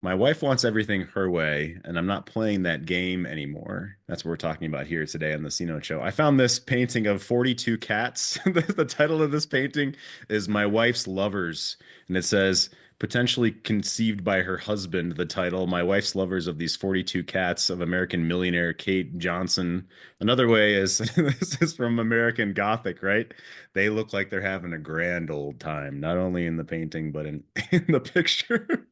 My wife wants everything her way, and I'm not playing that game anymore. That's what we're talking about here today on the C Note Show. I found this painting of 42 cats. The title of this painting is My Wife's Lovers, and it says, potentially conceived by her husband, the title, My Wife's Lovers of These 42 Cats of American Millionaire Kate Johnson. Another way is this is from American Gothic, right? They look like they're having a grand old time, not only in the painting, but in the picture.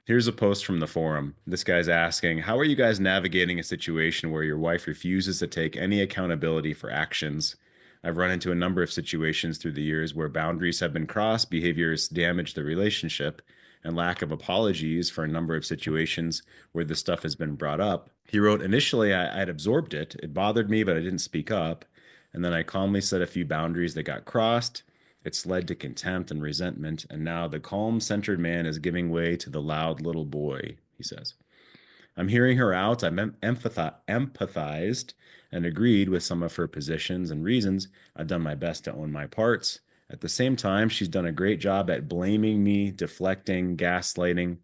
Here's a post from the forum. This guy's asking, how are you guys navigating a situation where your wife refuses to take any accountability for actions? I've run into a number of situations through the years where boundaries have been crossed, behaviors damage the relationship, and lack of apologies for a number of situations where this stuff has been brought up. He wrote, initially, I'd absorbed it. It bothered me, but I didn't speak up. And then I calmly set a few boundaries that got crossed. It's led to contempt and resentment, and now the calm, centered man is giving way to the loud little boy, he says. I'm hearing her out. Empathized and agreed with some of her positions and reasons. I've done my best to own my parts. At the same time, she's done a great job at blaming me, deflecting, gaslighting.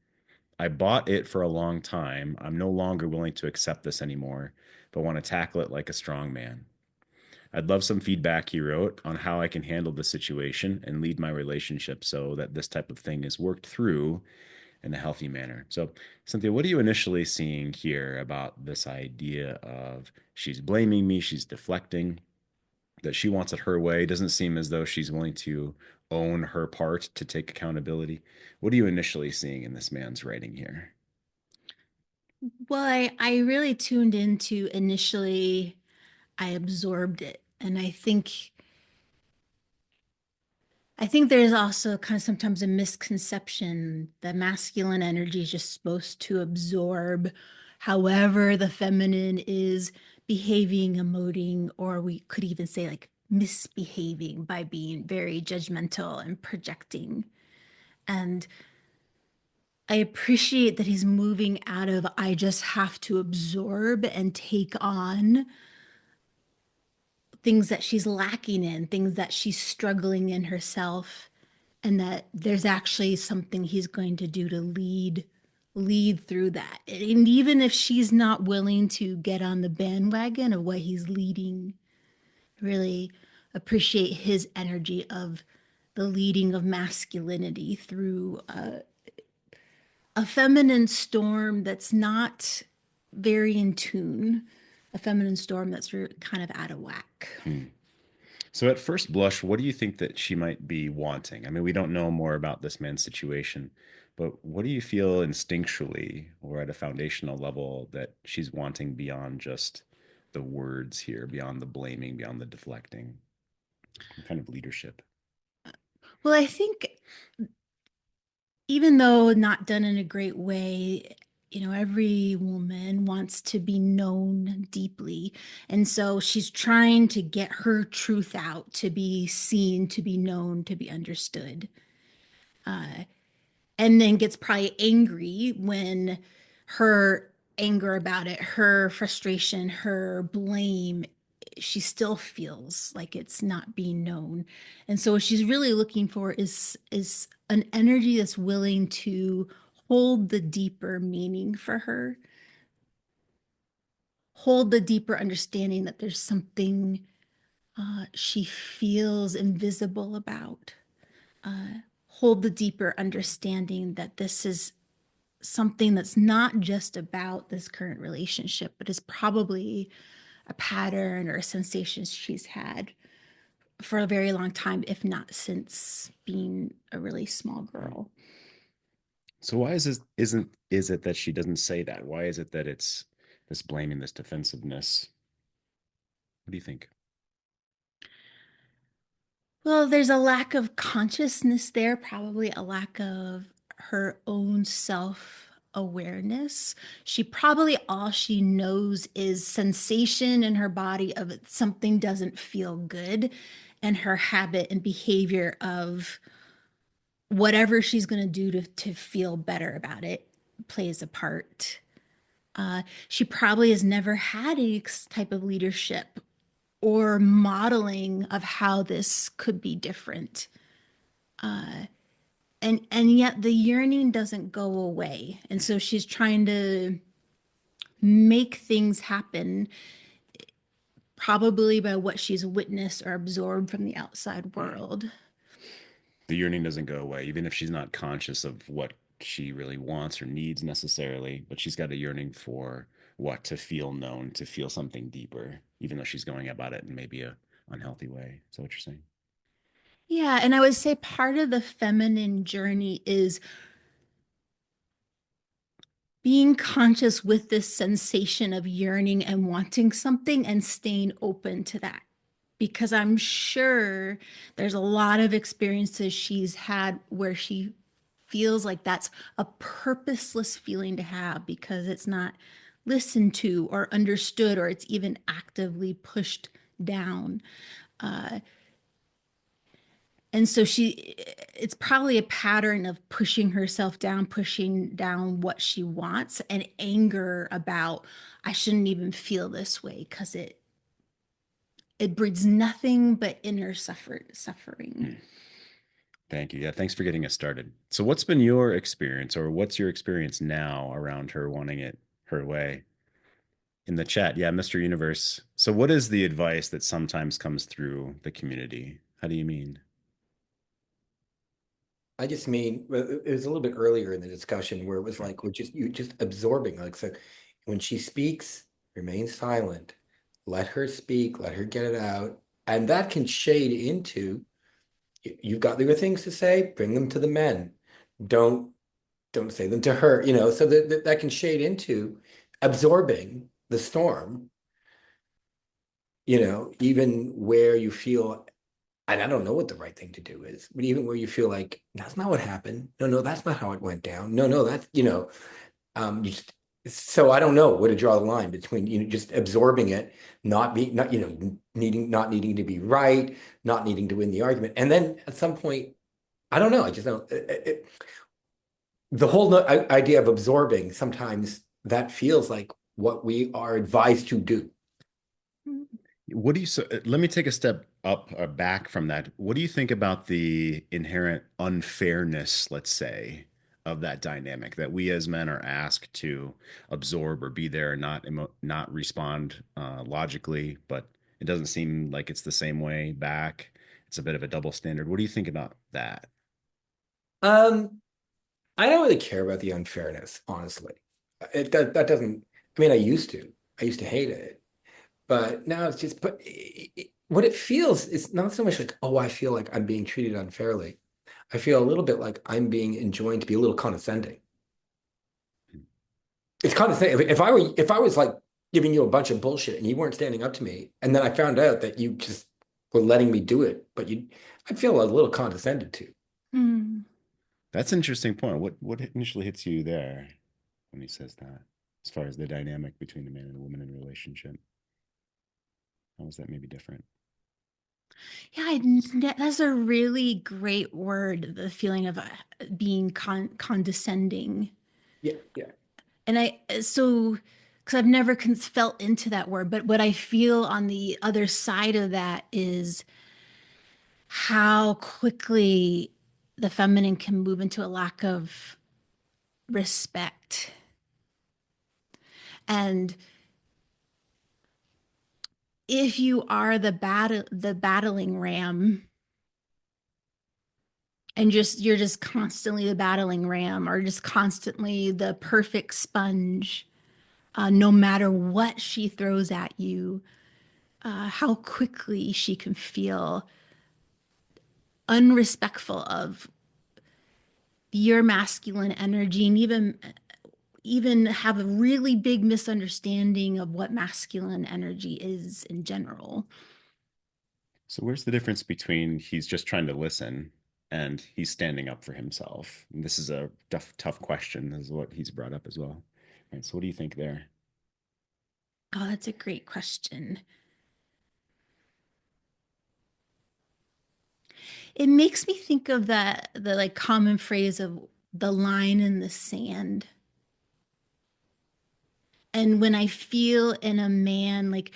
I bought it for a long time. I'm no longer willing to accept this anymore, but want to tackle it like a strong man. I'd love some feedback, he wrote, on how I can handle the situation and lead my relationship so that this type of thing is worked through in a healthy manner. So, Cynthia, what are you initially seeing here about this idea of she's blaming me, she's deflecting, that she wants it her way? It doesn't seem as though she's willing to own her part to take accountability. What are you initially seeing in this man's writing here? Well, I really tuned into initially, I absorbed it. And I think there's also kind of sometimes a misconception that masculine energy is just supposed to absorb however the feminine is behaving, emoting, or we could even say like misbehaving by being very judgmental and projecting. And I appreciate that he's moving out of I just have to absorb and take on things that she's lacking in, things that she's struggling in herself, and that there's actually something he's going to do to lead through that. And even if she's not willing to get on the bandwagon of what he's leading, really appreciate his energy of the leading of masculinity through a feminine storm that's not very in tune, a feminine storm that's kind of out of whack. Hmm. So, at first blush, what do you think that she might be wanting? I mean, we don't know more about this man's situation, but what do you feel instinctually or at a foundational level that she's wanting beyond just the words here, beyond the blaming, beyond the deflecting? What kind of leadership? Well, I think even though not done in a great way, every woman wants to be known deeply. And so she's trying to get her truth out, to be seen, to be known, to be understood. Uh, and then gets probably angry when her anger about it, her frustration, her blame, she still feels like it's not being known. And so what she's really looking for is an energy that's willing to hold the deeper meaning for her, hold the deeper understanding that there's something she feels invisible about. Hold the deeper understanding that this is something that's not just about this current relationship, but is probably a pattern or a sensation she's had for a very long time, if not since being a really small Right. girl. So why is it that she doesn't say that? Why is it that it's this blaming, this defensiveness? What do you think? Well, there's a lack of consciousness there, probably a lack of her own self awareness. She probably all she knows is sensation in her body of it, something doesn't feel good, and her habit and behavior of whatever she's going to do to feel better about it plays a part. She probably has never had any type of leadership or modeling of how this could be different. and yet the yearning doesn't go away. And so she's trying to make things happen, probably by what she's witnessed or absorbed from the outside world. The yearning doesn't go away, even if she's not conscious of what she really wants or needs necessarily, but she's got a yearning for what to feel known, to feel something deeper, even though she's going about it in maybe a unhealthy way. Is that what you're saying? Yeah, and I would say part of the feminine journey is being conscious with this sensation of yearning and wanting something and staying open to that. Because I'm sure there's a lot of experiences she's had where she feels like that's a purposeless feeling to have because it's not listened to or understood, or it's even actively pushed down. Uh, and so it's probably a pattern of pushing herself down, pushing down what she wants, and anger about, I shouldn't even feel this way because it breeds nothing but inner suffering. Hmm. Thank you. Yeah, thanks for getting us started. So, what's been your experience, or what's your experience now around her wanting it her way? In the chat, yeah, Mr. Universe. So, what is the advice that sometimes comes through the community? How do you mean? I just mean well, it was a little bit earlier in the discussion where it was like we're just you just absorbing. Like so when she speaks, remain silent. Let her speak, let her get it out. And that can shade into you've got your things to say, bring them to the men. Don't don't say them to her, so that can shade into absorbing the storm, even where you feel and I don't know what the right thing to do is, but even where you feel like that's not what happened. No, no, that's not how it went down. No, no, that's you just so I don't know where to draw the line between just absorbing it, not not needing to be right, not needing to win the argument, and then at some point, I don't know. I just don't. The whole idea of absorbing sometimes that feels like what we are advised to do. What do you, so let me take a step up or back from that. What do you think about the inherent unfairness, let's say, of that dynamic that we as men are asked to absorb or be there and not respond logically, but it doesn't seem like it's the same way back. It's a bit of a double standard. What do you think about that? Um, I don't really care about the unfairness, honestly. That doesn't. I mean, I used to. I used to hate it. But now it's just, but what it feels is not so much like, oh, I feel like I'm being treated unfairly. I feel a little bit like I'm being enjoined to be a little condescending. It's condescending. If I was like giving you a bunch of bullshit and you weren't standing up to me, and then I found out that you just were letting me do it, but I'd feel a little condescended to. Mm. That's an interesting point. What initially hits you there when he says that, as far as the dynamic between the man and the woman in a relationship? How is that maybe different? Yeah, that's a really great word, the feeling of being condescending. Yeah, yeah. And because I've never felt into that word, but what I feel on the other side of that is how quickly the feminine can move into a lack of respect. And if you are the battling ram, and you're just constantly the battling ram, or just constantly the perfect sponge, no matter what she throws at you, how quickly she can feel unrespectful of your masculine energy, and even have a really big misunderstanding of what masculine energy is in general. So where's the difference between he's just trying to listen and he's standing up for himself? And this is a tough question. This is what he's brought up as well. Right. So what do you think there? Oh, that's a great question. It makes me think of the like common phrase of the line in the sand. And when I feel in a man, like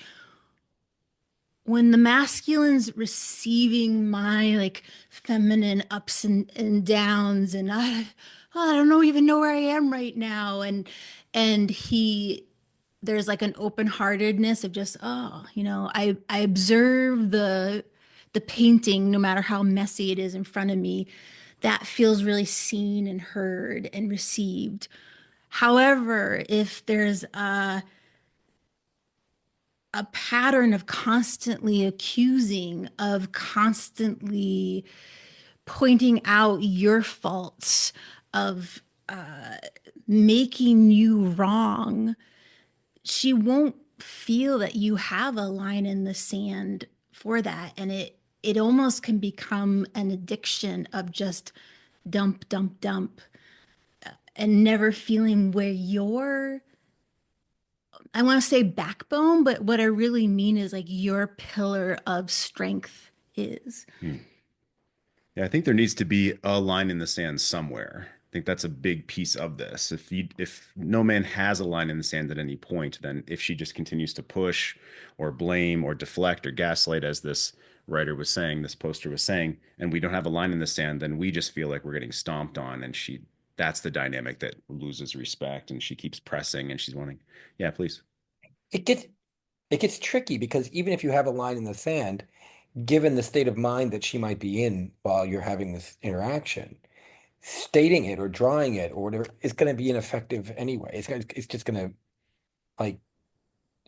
when the masculine's receiving my like feminine ups and downs, and I don't know even know where I am right now, and he there's like an open-heartedness of just, oh, I observe the painting no matter how messy it is in front of me, that feels really seen and heard and received. However, if there's a pattern of constantly accusing, of constantly pointing out your faults, of making you wrong, she won't feel that you have a line in the sand for that. And it almost can become an addiction of just dump, dump, dump, and never feeling where your, I want to say backbone, but what I really mean is like your pillar of strength is. Hmm. Yeah, I think there needs to be a line in the sand somewhere. I think that's a big piece of this. If no man has a line in the sand at any point, then if she just continues to push or blame or deflect or gaslight, as this writer was saying, this poster was saying, and we don't have a line in the sand, then we just feel like we're getting stomped on, and she that's the dynamic that loses respect, and she keeps pressing and she's wanting, yeah, please. It gets it gets tricky because even if you have a line in the sand, given the state of mind that she might be in while you're having this interaction, stating it or drawing it or whatever is going to be ineffective anyway. It's just going to like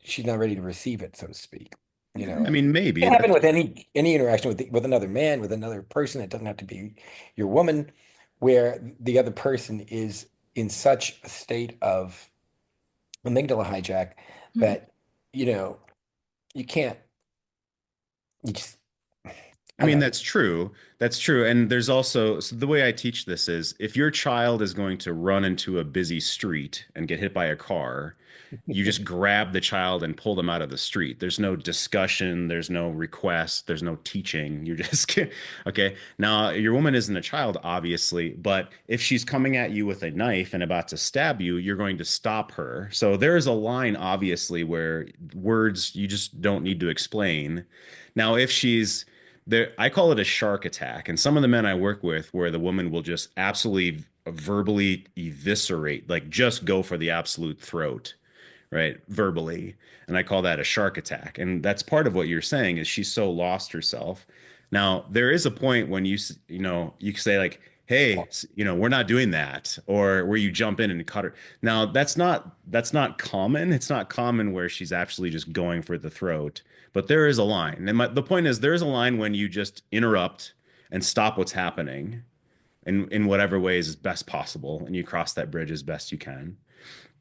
she's not ready to receive it, so to speak. You know, I and mean, it maybe can happen that. with any interaction with another man, with another person. It doesn't have to be your woman, where the other person is in such a state of amygdala hijack Mhm. that you know you can't. You just I I mean, don't that's true. That's true. And there's also, so the way I teach this is if your child is going to run into a busy street and get hit by a car, you know. just grab the child and pull them out of the street. There's no discussion, there's no request, there's no teaching. You just okay. Now, your woman isn't a child, obviously, but if she's coming at you with a knife and about to stab you, you're going to stop her. So there is a line, obviously, where words you just don't need to explain. Now, if she's there, I call it a shark attack. And some of the men I work with, where the woman will just absolutely verbally eviscerate, like just go for the absolute throat, right? Verbally. And I call that a shark attack. And that's part of what you're saying is she's so lost herself. Now, there is a point when you say like, "Hey, we're not doing that," or where you jump in and cut her. Now, that's not common. It's not common where she's actually just going for the throat, but there is a line. And the point is there is a line when you just interrupt and stop what's happening in whatever ways is best possible, and you cross that bridge as best you can.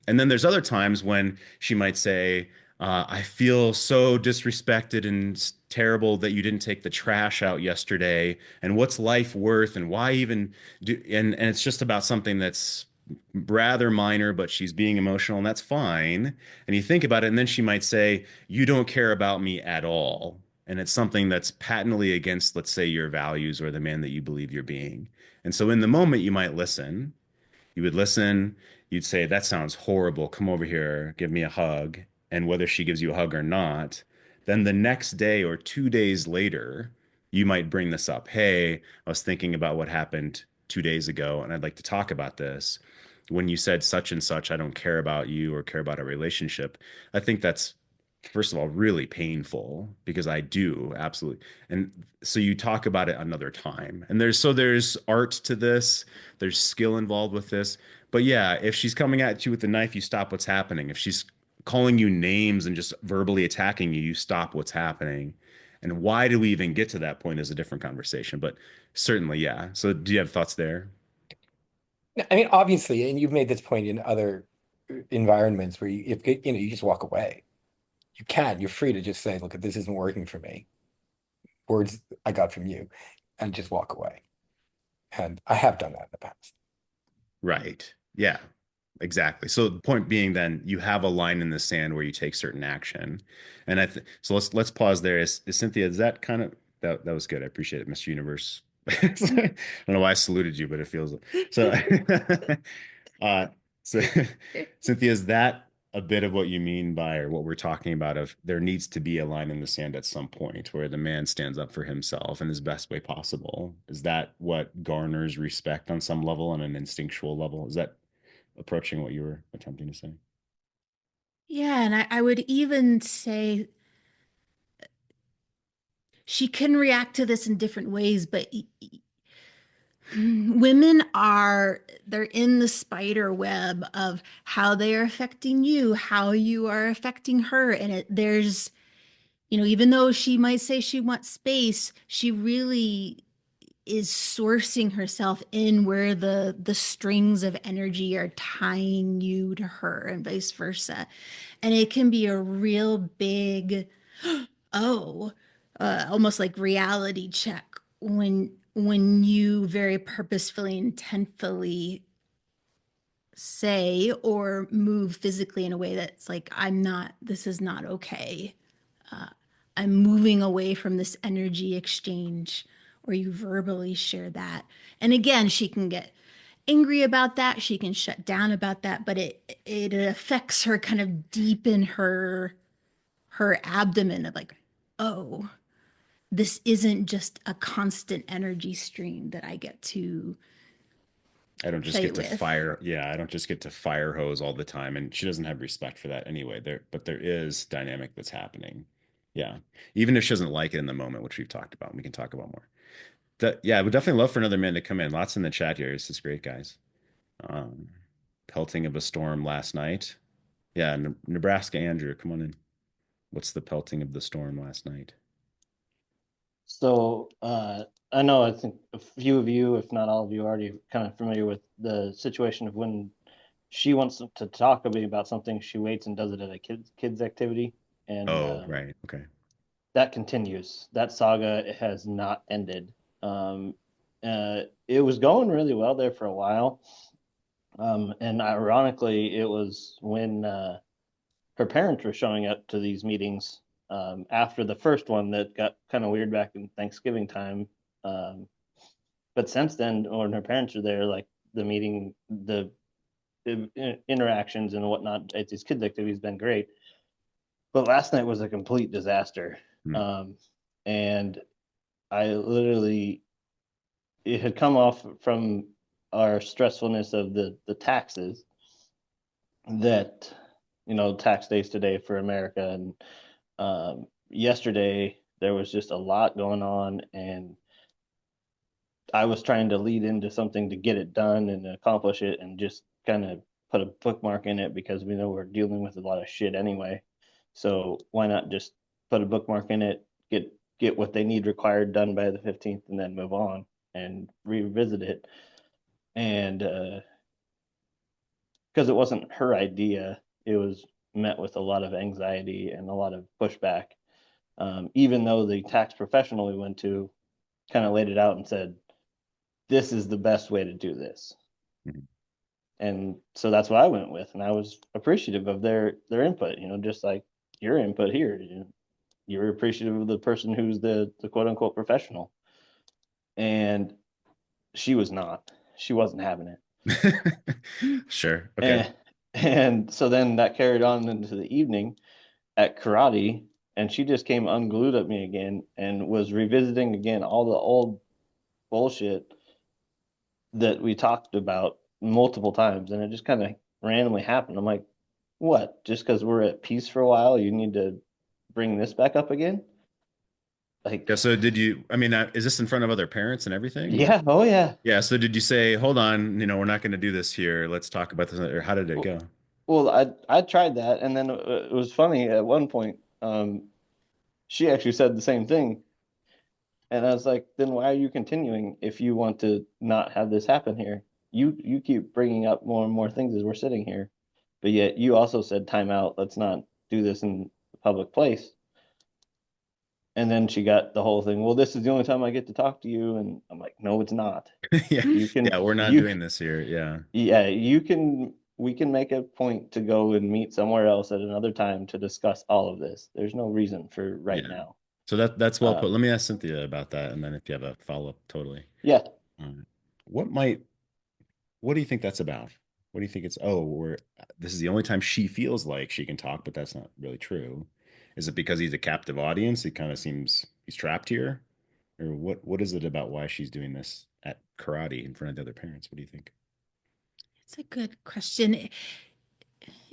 And then there's other times when she might say, I feel so disrespected and terrible that you didn't take the trash out yesterday. And what's life worth? And why even do? And it's just about something that's rather minor, but she's being emotional, and that's fine. And you think about it, and then she might say, you don't care about me at all. And it's something that's patently against, let's say, your values or the man that you believe you're being. And so in the moment, you might listen, you would listen, you'd say, that sounds horrible. Come over here, give me a hug. And whether she gives you a hug or not, then the next day or 2 days later, you might bring this up. Hey, I was thinking about what happened 2 days ago, and I'd like to talk about this. When you said such and such, I don't care about you or care about a relationship. I think that's, first of all, really painful because I do absolutely. And so you talk about it another time. And there's art to this, there's skill involved with this. But yeah, if she's coming at you with a knife, you stop what's happening. If she's calling you names and just verbally attacking you, you stop what's happening. And why do we even get to that point is a different conversation. But certainly, yeah. So do you have thoughts there? I mean, obviously, and you've made this point in other environments where if you just walk away. You can. You're free to just say, "Look, this isn't working for me." Words I got from you, and just walk away. And I have done that in the past. Right. Yeah, exactly. So the point being then you have a line in the sand where you take certain action. And so let's pause there. Is Cynthia, is that kind of that was good. I appreciate it, Mr. Universe. I don't know why I saluted you, but it feels so. uh so Cynthia, is that a bit of what you mean by, or what we're talking about, of there needs to be a line in the sand at some point where the man stands up for himself in his best way possible. Is that what garners respect on some level, on an instinctual level? Is that approaching what you were attempting to say? Yeah, and I would even say she can react to this in different ways, but women are, they're in the spider web of how they are affecting you, how you are affecting her. And there's, even though she might say she wants space, she really is sourcing herself in where the strings of energy are tying you to her and vice versa. And it can be a real big, oh, almost like reality check when you very purposefully, intentfully say or move physically in a way that's like, this is not okay. Uh, I'm moving away from this energy exchange, or you verbally share that. And again, she can get angry about that. She can shut down about that, but it affects her kind of deep in her abdomen of like, oh, this isn't just a constant energy stream that I get to I don't just play get to with. fire. Yeah, I don't just get to fire hose all the time. And she doesn't have respect for that anyway. But there is dynamic that's happening. Yeah. Even if she doesn't like it in the moment, which we've talked about, and we can talk about more. Yeah, I would definitely love for another man to come in. Lots in the chat here. This is great, guys. Um, pelting of a storm last night. Yeah, Nebraska Andrew, come on in. What's the pelting of the storm last night? So I know I think a few of you, if not all of you, are already kind of familiar with the situation of when she wants to talk to me about something, she waits and does it at a kids activity, and Oh, right. Okay. that continues. That saga has not ended. It was going really well there for a while, and ironically, it was when her parents were showing up to these meetings after the first one that got kind of weird back in Thanksgiving time. Um, but since then, when her parents are there, like the meeting, the interactions and whatnot at these kids' activities has been great. But last night was a complete disaster. Hmm. Um, and I literally, it had come off from our stressfulness of the taxes that, tax days today for America. And yesterday there was just a lot going on, and I was trying to lead into something to get it done and accomplish it, and just kind of put a bookmark in it because we know we're dealing with a lot of shit anyway. So why not just put a bookmark in it, get what they need required done by the 15th, and then move on and revisit it. And because it wasn't her idea, it was met with a lot of anxiety and a lot of pushback. Even though the tax professional we went to kind of laid it out and said, this is the best way to do this. Mhm. And so that's what I went with. And I was appreciative of their input, just like your input here. You're appreciative of the person who's the quote unquote professional. And she was not. She wasn't having it. Sure. Okay. And so then that carried on into the evening at karate, and she just came unglued at me again and was revisiting again all the old bullshit that we talked about multiple times, and it just kind of randomly happened. I'm like, what? Just because we're at peace for a while, you need to bring this back up again? Like, Yeah. So I mean, is this in front of other parents and everything, or? yeah, oh yeah. Yeah. So did you say, hold on, we're not going to do this here. Let's talk about this, or how did it go? Well, I tried that, and then it was funny at one point. She actually said the same thing, and I was like, then why are you continuing if you want to not have this happen here? You keep bringing up more and more things as we're sitting here, but yet you also said time out. Let's not do this in a public place. And then she got the whole thing. Well, this is the only time I get to talk to you, and I'm like, no, it's not. Yeah. You Yeah. can We're not you doing this here. Yeah. yeah, you can we can make a point to go and meet somewhere else at another time to discuss all of this. There's no reason for right Yeah. now. So that's well put. Um, Let me ask Cynthia about that, and then if you have a follow-up, totally. yeah, What might, what do you think that's about? What do you think it's, oh, we're this is the only time she feels like she can talk, but that's not really true. Is it because he's a captive audience? He kind of seems he's trapped here? Or what is it about why she's doing this at karate in front of the other parents? What do you think? It's a good question.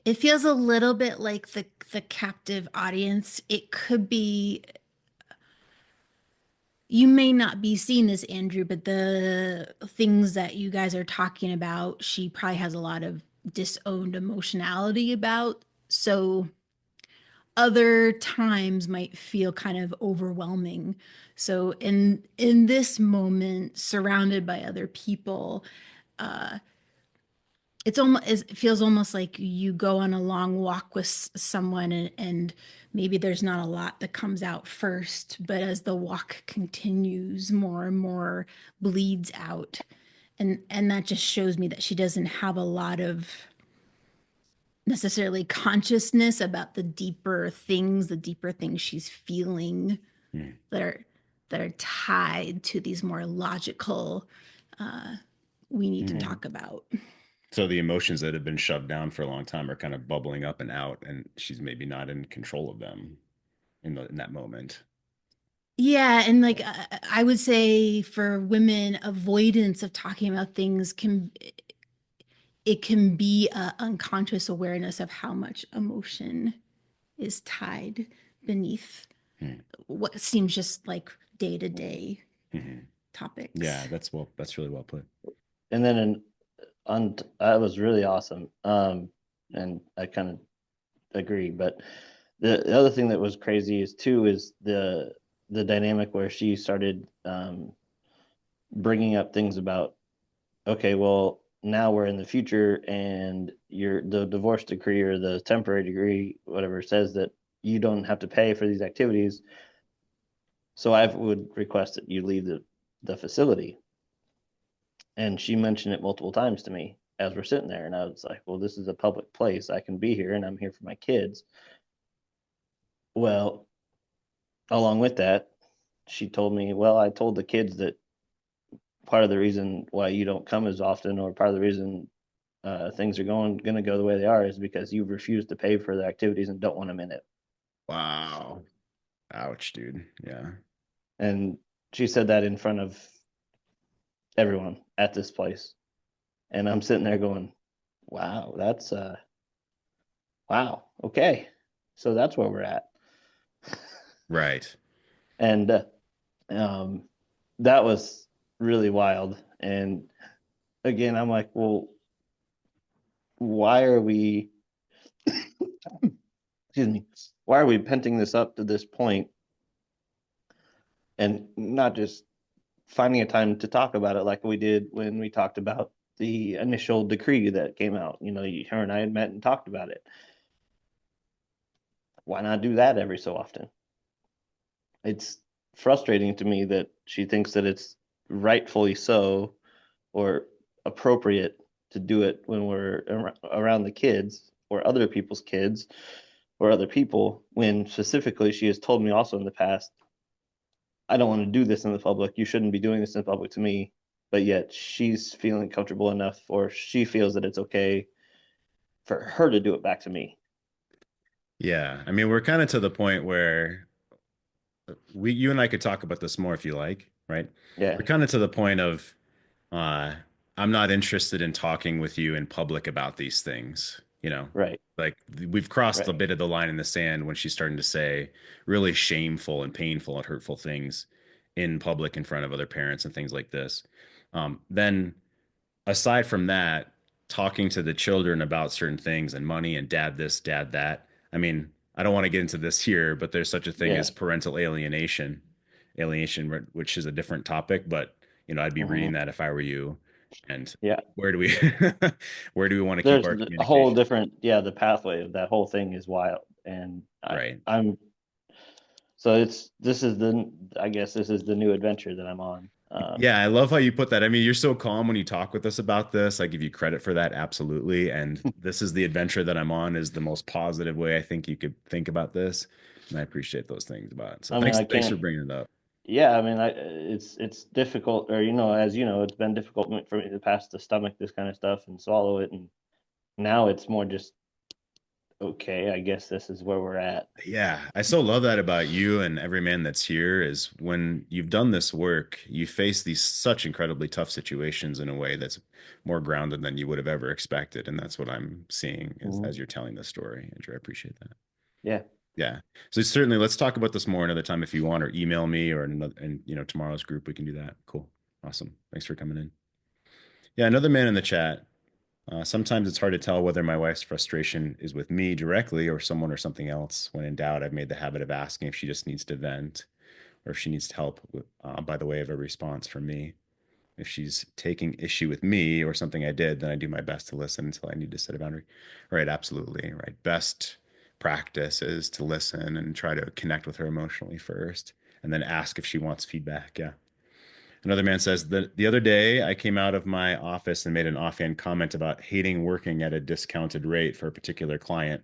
It feels a little bit like the captive audience. It could be, you may not be seeing this, Andrew, but the things that you guys are talking about, she probably has a lot of disowned emotionality about. So other times might feel kind of overwhelming. So in this moment, surrounded by other people, uh, it feels almost like you go on a long walk with someone, and maybe there's not a lot that comes out first, but as the walk continues, more and more bleeds out. And that just shows me that she doesn't have a lot of necessarily consciousness about the deeper things she's feeling Hmm. that are tied to these more logical, uh, we need to Hmm. talk about. So the emotions that have been shoved down for a long time are kind of bubbling up and out, and she's maybe not in control of them in that moment. Yeah, and like I would say for women, avoidance of talking about things can, it can be a unconscious awareness of how much emotion is tied beneath Hmm. what seems just like day to day Hmm. topics. Yeah, that's really well put. And then that was really awesome. And I kind of agree. But the other thing that was crazy is the dynamic where she started bringing up things about, okay, well, now we're in the future, and the divorce decree or the temporary degree, whatever, says that you don't have to pay for these activities. So I would request that you leave the facility. And she mentioned it multiple times to me as we're sitting there. And I was like, well, this is a public place. I can be here and I'm here for my kids. Well, along with that, she told me, well, I told the kids that part of the reason why you don't come as often, or part of the reason things are going to go the way they are, is because you refuse to pay for the activities and don't want them in it. Wow. Ouch, dude. Yeah. And she said that in front of everyone at this place. And I'm sitting there going, wow, that's wow, okay. So that's where we're at. Right. And um, that was really wild. And again, I'm like, well, why are we, excuse me, why are we penting this up to this point and not just finding a time to talk about it like we did when we talked about the initial decree that came out? You know, her and I had met and talked about it. Why not do that every so often? It's frustrating to me that she thinks that it's rightfully so or appropriate to do it when we're around the kids or other people's kids or other people, when specifically she has told me also in the past, I don't want to do this in the public. You shouldn't be doing this in the public to me. But yet she's feeling comfortable enough, or she feels that it's okay for her to do it back to me. Yeah. I mean, we're kind of to the point where you and I could talk about this more if you like, right? We're Yeah, kind of to the point of uh I'm not interested in talking with you in public about these things, you know. right, Like we've crossed a right. bit of the line in the sand when she's starting to say really shameful and painful and hurtful things in public in front of other parents and things like this. Then aside from that, talking to the children about certain things and money and dad this, dad that. I mean, I don't want to get into this here, but there's such a thing Yeah. as parental alienation, which is a different topic, but I'd be reading Hmm. that if I were you. And Yeah. where do we where do we want to keep There's our a whole communication? different, yeah, the pathway of that whole thing is wild. And Right. I'm, so this is I guess this is the new adventure that I'm on. Yeah, I love how you put that. I mean, you're so calm when you talk with us about this. I give you credit for that, absolutely. And this is the adventure that I'm on is the most positive way I think you could think about this. And I appreciate those things about it. So I mean, I thanks for can't, bringing it up. yeah, I mean, it's difficult, or, as you know, it's been difficult for me to pass to stomach this kind of stuff and swallow it. And Now it's more just, okay, I guess this is where we're at. Yeah, I so love that about you and every man that's here is when you've done this work, you face these such incredibly tough situations in a way that's more grounded than you would have ever expected. And that's what I'm seeing as Mhm. you're telling this story, Andrew. I appreciate that. Yeah. Yeah. So certainly let's talk about this more another time if you want, or email me or in another, and tomorrow's group, we can do that. Cool. Awesome. Thanks for coming in. Yeah, another man in the chat. Sometimes it's hard to tell whether my wife's frustration is with me directly or someone or something else. When in doubt, I've made the habit of asking if she just needs to vent or if she needs help by the way of a response from me. If she's taking issue with me or something I did, then I do my best to listen until I need to set a boundary. Right, absolutely. Right. Best practice is to listen and try to connect with her emotionally first and then ask if she wants feedback. Yeah. Another man says that the other day I came out of my office and made an offhand comment about hating working at a discounted rate for a particular client.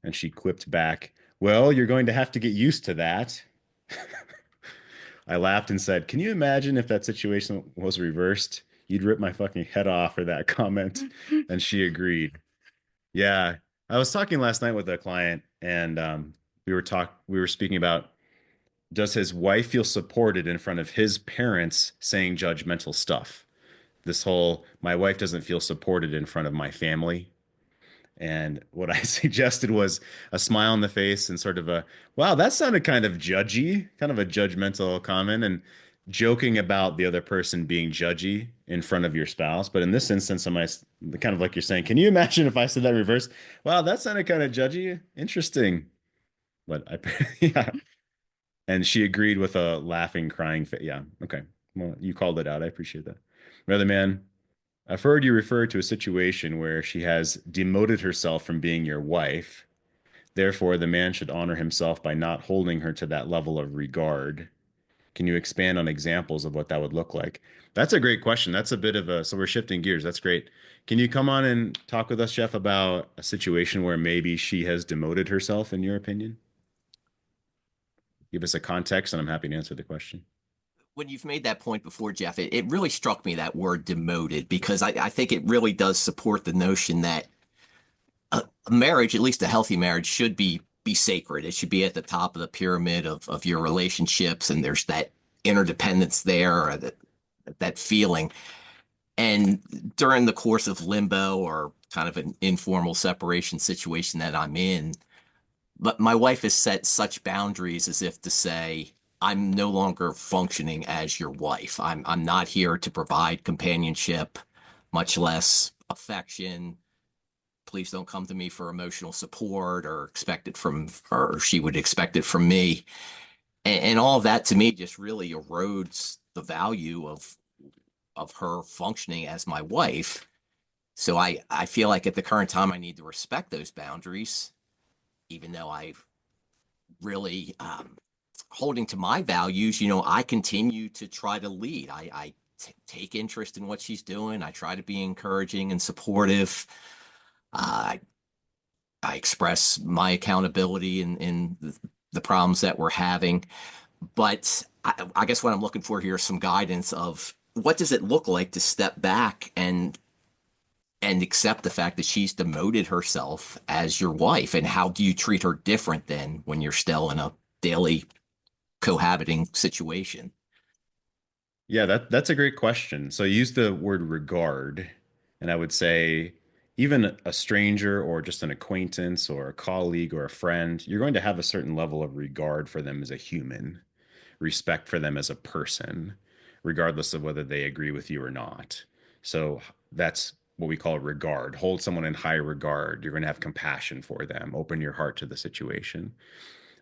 And she quipped back, "Well, you're going to have to get used to that." I laughed and said, "Can you imagine if that situation was reversed? You'd rip my fucking head off for that comment." And she agreed. Yeah. I was talking last night with a client and we were speaking about, does his wife feel supported in front of his parents saying judgmental stuff? This whole, my wife doesn't feel supported in front of my family. And what I suggested was a smile on the face and sort of a, wow, that sounded kind of judgy, kind of a judgmental comment, and joking about the other person being judgy in front of your spouse. But in this instance, kind of like you're saying, can you imagine if I said that reverse? Wow, that sounded kind of judgy. Interesting. But yeah. And she agreed with a laughing, crying face. Yeah. Okay. Well, you called it out. I appreciate that. Another man, I've heard you refer to a situation where she has demoted herself from being your wife. Therefore, the man should honor himself by not holding her to that level of regard. Can you expand on examples of what that would look like? That's a great question. That's a bit of a, so we're shifting gears. That's great. Can you come on and talk with us, Jeff, about a situation where maybe she has demoted herself, in your opinion? Give us a context, and I'm happy to answer the question. When you've made that point before, Jeff, it really struck me that word demoted because I think it really does support the notion that a marriage, at least a healthy marriage, should be sacred. It should be at the top of the pyramid of your relationships, and there's that interdependence there, or that feeling. And during the course of limbo or kind of an informal separation situation that I'm in, but my wife has set such boundaries as if to say, I'm no longer functioning as your wife. I'm not here to provide companionship, much less affection. Please don't come to me for emotional support or expect it from, or she would expect it from me. And all of that to me just really erodes the value of her functioning as my wife. So I feel like at the current time I need to respect those boundaries, even though I really holding to my values, I continue to try to lead. I take interest in what she's doing. I try to be encouraging and supportive. Uh, I express my accountability in the problems that we're having. But I guess what I'm looking for here is some guidance of what does it look like to step back and accept the fact that she's demoted herself as your wife, and how do you treat her different than when you're still in a daily cohabiting situation? Yeah, that's a great question. So use the word regard, and I would say even a stranger or just an acquaintance or a colleague or a friend, you're going to have a certain level of regard for them as a human, respect for them as a person, regardless of whether they agree with you or not. So that's what we call regard. Hold someone in high regard. You're going to have compassion for them, open your heart to the situation.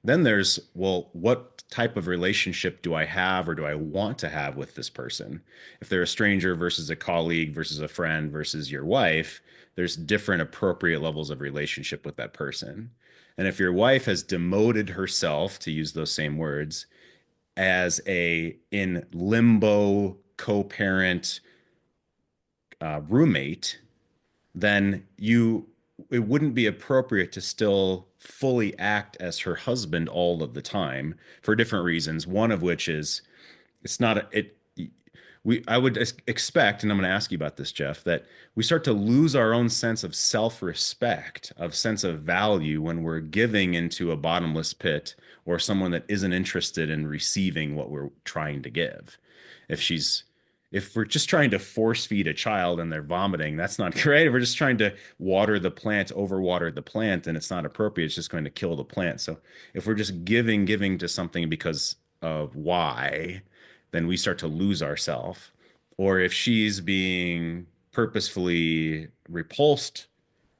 Then there's, well, what type of relationship do I have or do I want to have with this person? If they're a stranger versus a colleague versus a friend versus your wife, there's different appropriate levels of relationship with that person. And if your wife has demoted herself, to use those same words, as a in limbo co-parent roommate, then it wouldn't be appropriate to still fully act as her husband all of the time for different reasons. One of which is it's not a, it I would expect, and I'm going to ask you about this, Jeff, that we start to lose our own sense of self-respect, of sense of value when we're giving into a bottomless pit or someone that isn't interested in receiving what we're trying to give. If she's if we're just trying to force feed a child and they're vomiting, that's not great. If we're just trying to water the plant, overwater the plant, and it's not appropriate, it's just going to kill the plant. So if we're just giving to something because of why, then we start to lose ourselves. Or if she's being purposefully repulsed,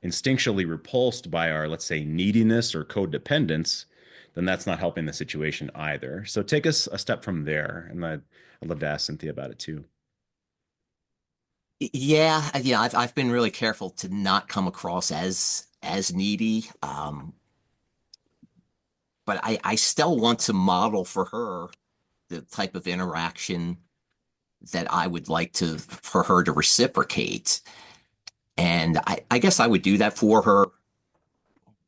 instinctually repulsed by our, let's say, neediness or codependence, then that's not helping the situation either. So take us a step from there. And I'd love to ask Cynthia about it too. Yeah, I've been really careful to not come across as needy. But I still want to model for her the type of interaction that I would like to for her to reciprocate. And I guess I would do that for her,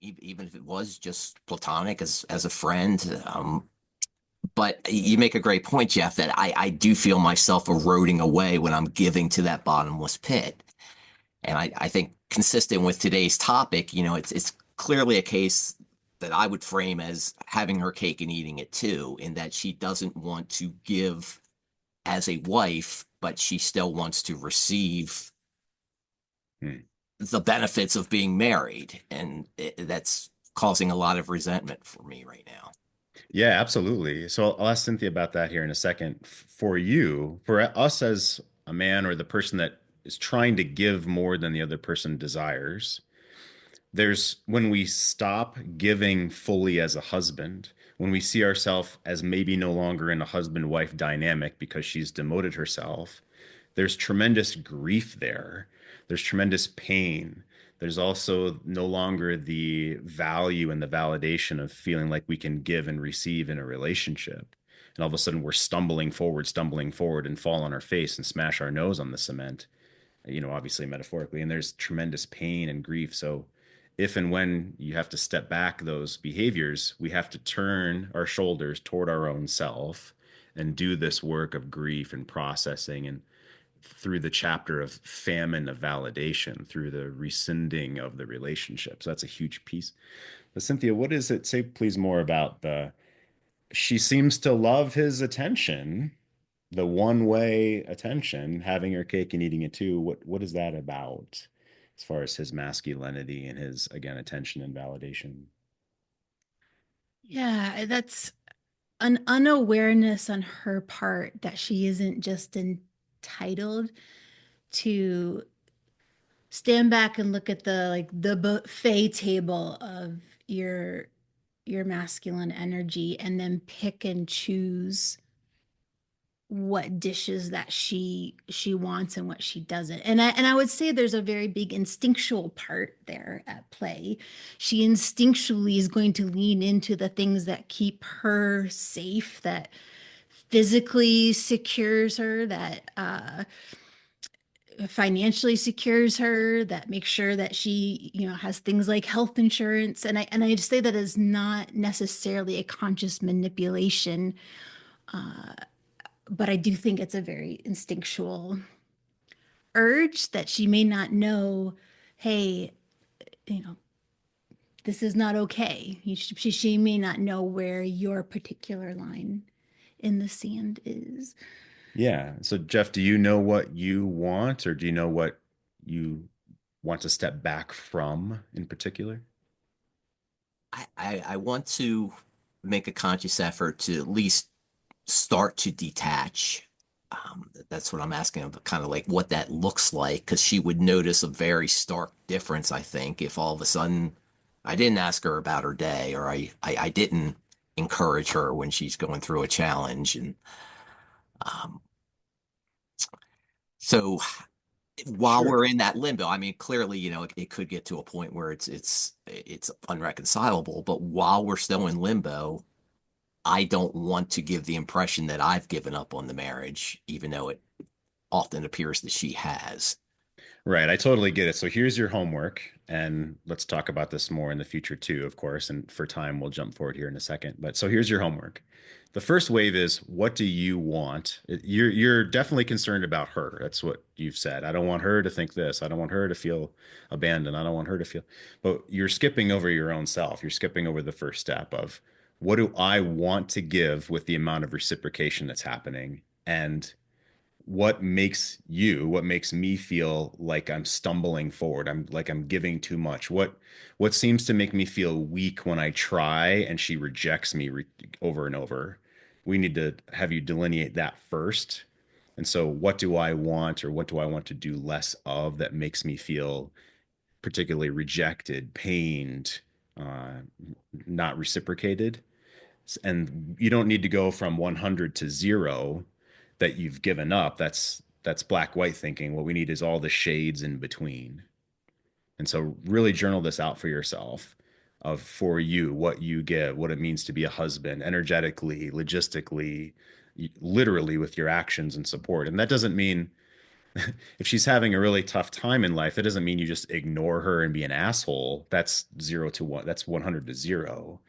even if it was just platonic as a friend. But you make a great point, Jeff, that I do feel myself eroding away when I'm giving to that bottomless pit. And I think consistent with today's topic, it's clearly a case that I would frame as having her cake and eating it too, in that she doesn't want to give as a wife, but she still wants to receive Hmm. the benefits of being married. And that's causing a lot of resentment for me right now. Yeah, absolutely. So I'll ask Cynthia about that here in a second. For you, for us as a man or the person that is trying to give more than the other person desires, there's when we stop giving fully as a husband, when we see ourselves as maybe no longer in a husband-wife dynamic because she's demoted herself, there's tremendous grief there. There's tremendous pain. There's also no longer the value and the validation of feeling like we can give and receive in a relationship. And all of a sudden we're stumbling forward and fall on our face and smash our nose on the cement, obviously metaphorically. And there's tremendous pain and grief. So if and when you have to step back those behaviors, we have to turn our shoulders toward our own self and do this work of grief and processing and through the chapter of famine of validation, through the rescinding of the relationship. So that's a huge piece. But Cynthia, what is it? Say please more about the she seems to love his attention, the one-way attention, having her cake and eating it too. What is that about as far as his masculinity and his, again, attention and validation? Yeah, that's an unawareness on her part that she isn't just entitled to stand back and look at the buffet table of your your masculine energy and then pick and choose what dishes that she wants and what she doesn't. And I would say there's a very big instinctual part there at play. She instinctually is going to lean into the things that keep her safe, that physically secures her, that financially secures her, that makes sure that she, has things like health insurance. And I just say that is not necessarily a conscious manipulation, but I do think it's a very instinctual urge that she may not know, hey, you know, this is not okay. She may not know where your particular line in the sand is. Yeah. So Jeff, do you know what you want, or do you know what you want to step back from in particular? I want to make a conscious effort to at least start to detach. That's what I'm asking of, kind of like what that looks like, because she would notice a very stark difference, I think, if all of a sudden I didn't ask her about her day, or I didn't encourage her when she's going through a challenge. And um, so while Sure. we're in that limbo, I mean, clearly, it could get to a point where it's unreconcilable. But while we're still in limbo, I don't want to give the impression that I've given up on the marriage, even though it often appears that she has. Right. I totally get it. So here's your homework, and let's talk about this more in the future too, of course. And for time, we'll jump forward here in a second. But so here's your homework. The first wave is, what do you want? You're definitely concerned about her. That's what you've said. I don't want her to think this. I don't want her to feel abandoned. I don't want her to feel. But you're skipping over your own self. You're skipping over the first step of, what do I want to give with the amount of reciprocation that's happening? And what makes me feel like I'm stumbling forward, I'm giving too much, what seems to make me feel weak when I try and she rejects me over and over. We need to have you delineate that first. And so what do I want, or what do I want to do less of, that makes me feel particularly rejected, pained, uh, not reciprocated? And you don't need to go from 100 to 0 that you've given up. That's black white thinking. What we need is all the shades in between. And so really journal this out for yourself, of, for you, what you give, what it means to be a husband, energetically, logistically, literally, with your actions and support. And that doesn't mean if she's having a really tough time in life, that doesn't mean you just ignore her and be an asshole. That's 0 to 1. That's 100 to 0.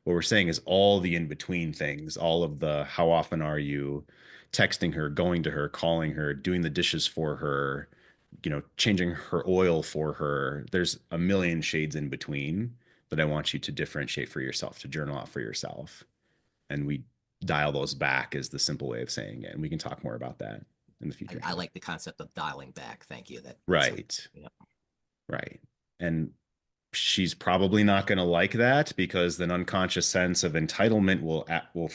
What we're saying is all the in between things, all of the, how often are you texting her, going to her, calling her, doing the dishes for her, changing her oil for her. There's a million shades in between that I want you to differentiate for yourself, to journal out for yourself. And we dial those back is the simple way of saying it. And we can talk more about that in the future. I like the concept of dialing back. Thank you. Right. Yeah. Right. And she's probably not going to like that, because an unconscious sense of entitlement will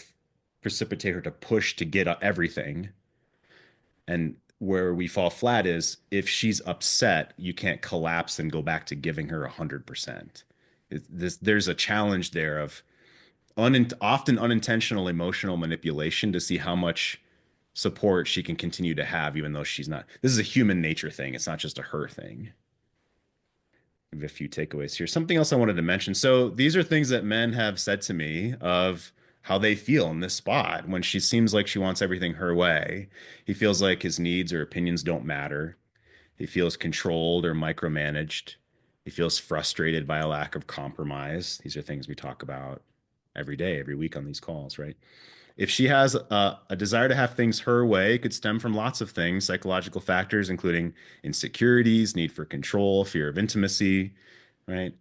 precipitate her to push to get everything. And where we fall flat is, if she's upset, you can't collapse and go back to giving her 100%. There's a challenge there of often unintentional emotional manipulation to see how much support she can continue to have, even though she's not. This is a human nature thing. It's not just a her thing. I have a few takeaways here. Something else I wanted to mention. So these are things that men have said to me of how they feel in this spot when she seems like she wants everything her way. He feels like his needs or opinions don't matter. He feels controlled or micromanaged. He feels frustrated by a lack of compromise. These are things we talk about every day, every week on these calls, right? If she has a desire to have things her way, it could stem from lots of things, psychological factors, including insecurities, need for control, fear of intimacy, right?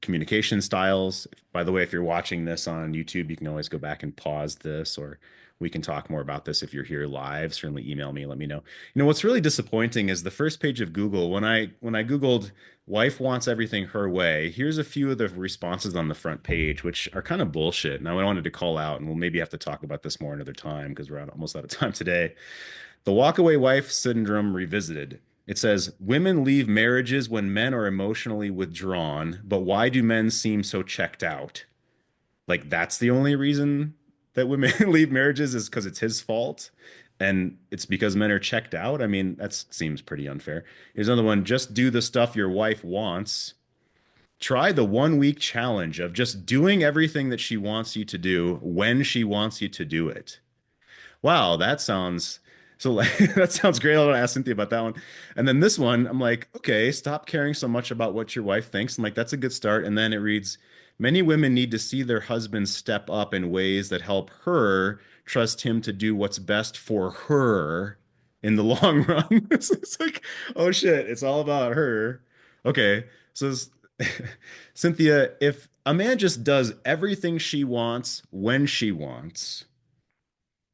Communication styles. By the way, if you're watching this on YouTube, you can always go back and pause this, or we can talk more about this if you're here live. Certainly email me, let me know. What's really disappointing is the first page of Google. When I Googled wife wants everything her way, here's a few of the responses on the front page, which are kind of bullshit. Now I wanted to call out, and we'll maybe have to talk about this more another time because we're almost out of time today. The walkaway wife syndrome revisited. It says, women leave marriages when men are emotionally withdrawn, but why do men seem so checked out? Like, that's the only reason that women leave marriages, is because it's his fault. And it's because men are checked out. I mean, that seems pretty unfair. Here's another one. Just do the stuff your wife wants. Try the 1 week challenge of just doing everything that she wants you to do when she wants you to do it. Wow, that sounds so like that sounds great. I'll ask Cynthia about that one. And then this one, I'm like, okay, stop caring so much about what your wife thinks. I'm like, that's a good start. And then it reads, many women need to see their husbands step up in ways that help her trust him to do what's best for her in the long run. It's like, oh shit, it's all about her. Okay. So Cynthia, if a man just does everything she wants when she wants,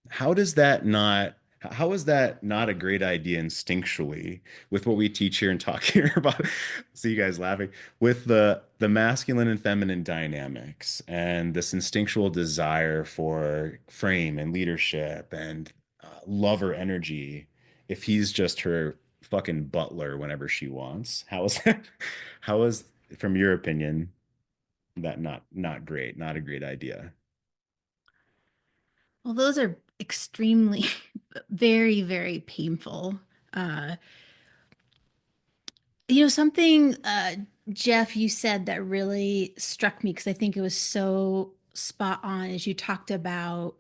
how does that not how is that not a great idea instinctually, with what we teach here and talk here about, see you guys laughing, with the masculine and feminine dynamics and this instinctual desire for frame and leadership and lover energy, if he's just her fucking butler whenever she wants? How is that, how is, from your opinion, that not great, not a great idea? Well, those are extremely, very, very painful. Uh, something, Jeff, you said that really struck me because I think it was so spot on as you talked about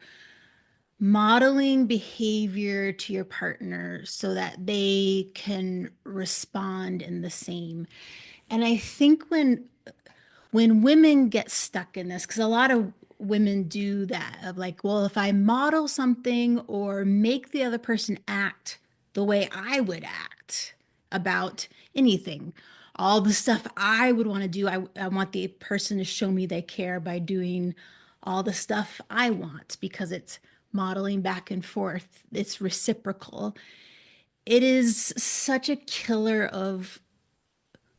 modeling behavior to your partner so that they can respond in the same. And I think when women get stuck in this, because a lot of women do that of like, well, if I model something or make the other person act the way I would act about anything, all the stuff I would want to do, I want the person to show me they care by doing all the stuff I want because it's modeling back and forth. It's reciprocal. It is such a killer of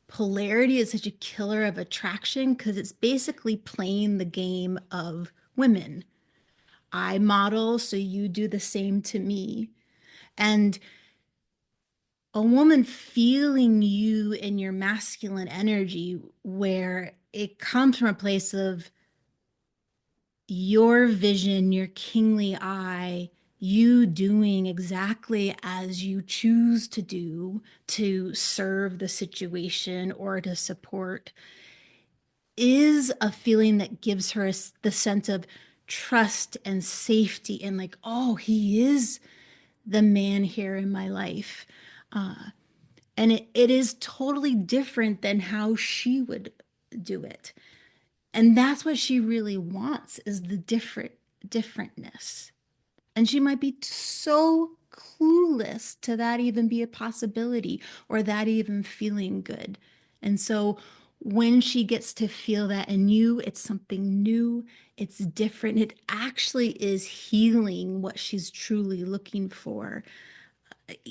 polarity, is such a killer of attraction because it's basically playing the game of women. I model, so you do the same to me. And a woman feeling you in your masculine energy, where it comes from a place of your vision, your kingly eye, you doing exactly as you choose to do to serve the situation or to support, is a feeling that gives her the sense of trust and safety and like, oh, he is the man here in my life. Uh, and it is totally different than how she would do it. And that's what she really wants is the differentness. And she might be so clueless to that even be a possibility or that even feeling good. And so when she gets to feel that in you, it's something new, it's different. It actually is healing what she's truly looking for,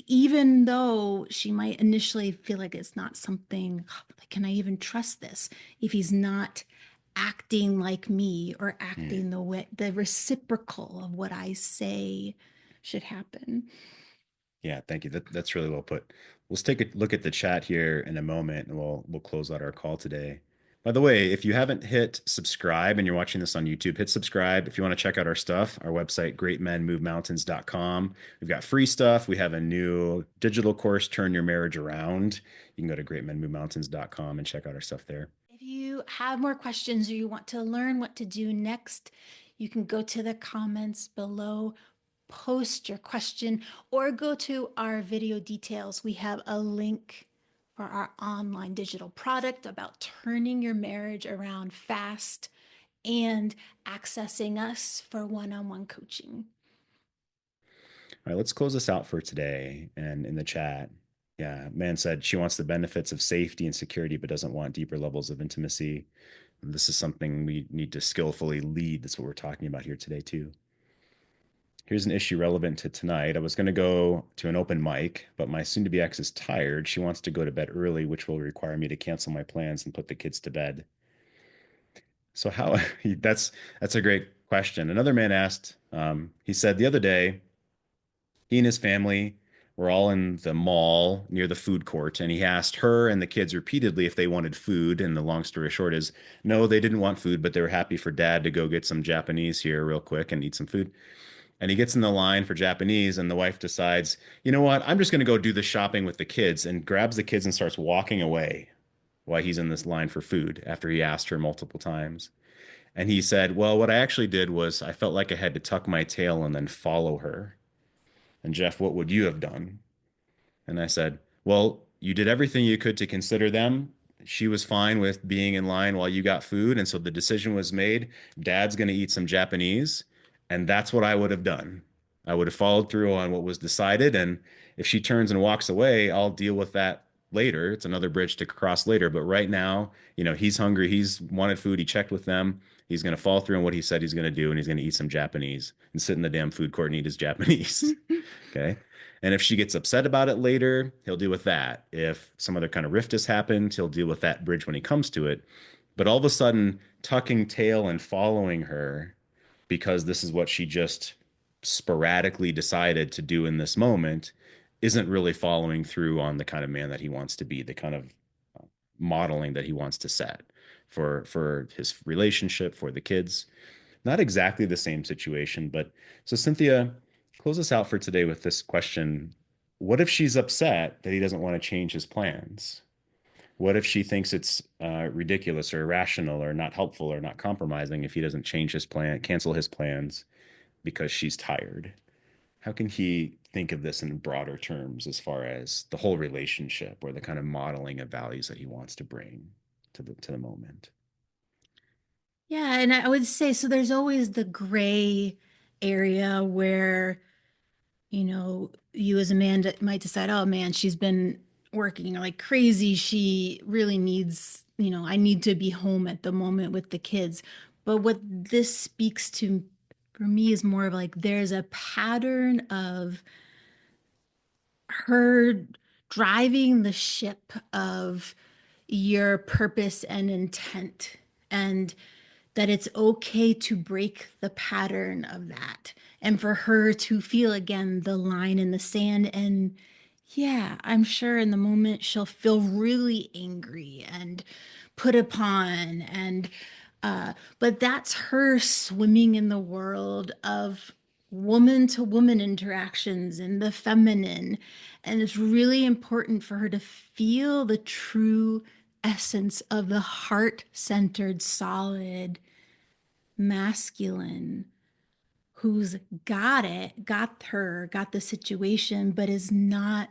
even though she might initially feel like it's not something, like, can I even trust this if he's not acting like me or acting the way, the reciprocal of what I say should happen. Yeah, thank you. That's really well put. Let's take a look at the chat here in a moment, and we'll close out our call today. By the way, if you haven't hit subscribe and you're watching this on YouTube, hit subscribe. If you want to check out our stuff, our website, greatmenmovemountains.com. We've got free stuff. We have a new digital course, Turn Your Marriage Around. You can go to greatmenmovemountains.com and check out our stuff there. If you have more questions or you want to learn what to do next, you can go to the comments below, post your question, or go to our video details. We have a link for our online digital product about turning your marriage around fast and accessing us for one-on-one coaching. All right, let's close this out for today. And in the chat, yeah, man said she wants the benefits of safety and security, but doesn't want deeper levels of intimacy. And this is something we need to skillfully lead. That's what we're talking about here today, too. Here's an issue relevant to tonight. I was going to go to an open mic, but my soon-to-be ex is tired. She wants to go to bed early, which will require me to cancel my plans and put the kids to bed. So how, that's a great question. Another man asked, he said the other day, he and his family were all in the mall near the food court, and he asked her and the kids repeatedly if they wanted food. And the long story short is, no, they didn't want food, but they were happy for dad to go get some Japanese here real quick and eat some food. And he gets in the line for Japanese, and the wife decides, you know what? I'm just going to go do the shopping with the kids, and grabs the kids and starts walking away while he's in this line for food after he asked her multiple times. And he said, well, what I actually did was I felt like I had to tuck my tail and then follow her. And Jeff, what would you have done? And I said, well, you did everything you could to consider them. She was fine with being in line while you got food. And so the decision was made. Dad's going to eat some Japanese. And that's what I would have done. I would have followed through on what was decided. And if she turns and walks away, I'll deal with that later. It's another bridge to cross later. But right now, he's hungry. He's wanted food. He checked with them. He's going to follow through on what he said he's going to do. And he's going to eat some Japanese and sit in the damn food court and eat his Japanese. Okay. And if she gets upset about it later, he'll deal with that. If some other kind of rift has happened, he'll deal with that bridge when he comes to it. But all of a sudden, tucking tail and following her because this is what she just sporadically decided to do in this moment isn't really following through on the kind of man that he wants to be, the kind of modeling that he wants to set for his relationship, for the kids. Not exactly the same situation, but so Cynthia, close us out for today with this question. What if she's upset that he doesn't want to change his plans? What if she thinks it's ridiculous or irrational or not helpful or not compromising if he doesn't change his plan, cancel his plans? because she's tired. How can he think of this in broader terms as far as the whole relationship or the kind of modeling of values that he wants to bring to the moment? Yeah, and I would say so there's always the gray area where, you as a man might decide, oh man, she's been working like crazy. She really needs, I need to be home at the moment with the kids. But what this speaks to for me is more of like there's a pattern of her driving the ship of your purpose and intent, and that it's okay to break the pattern of that, and for her to feel again the line in the sand. And yeah, I'm sure in the moment she'll feel really angry and put upon, and but that's her swimming in the world of woman to woman interactions and the feminine. And it's really important for her to feel the true essence of the heart centered, solid masculine who's got it, got her, got the situation, but is not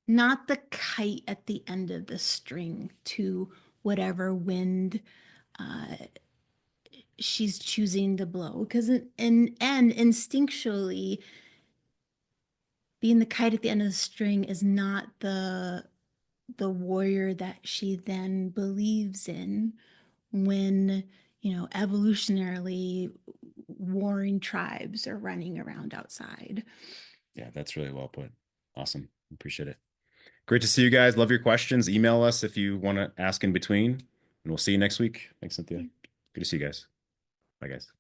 the kite at the end of the string to whatever wind uh, she's choosing to blow. Because and instinctually, being the kite at the end of the string is not the warrior that she then believes in when, evolutionarily warring tribes are running around outside. Yeah, that's really well put. Awesome. Appreciate it. Great to see you guys. Love your questions. Email us if you want to ask in between, and we'll see you next week. Thanks, Cynthia. Good to see you guys. Bye, guys.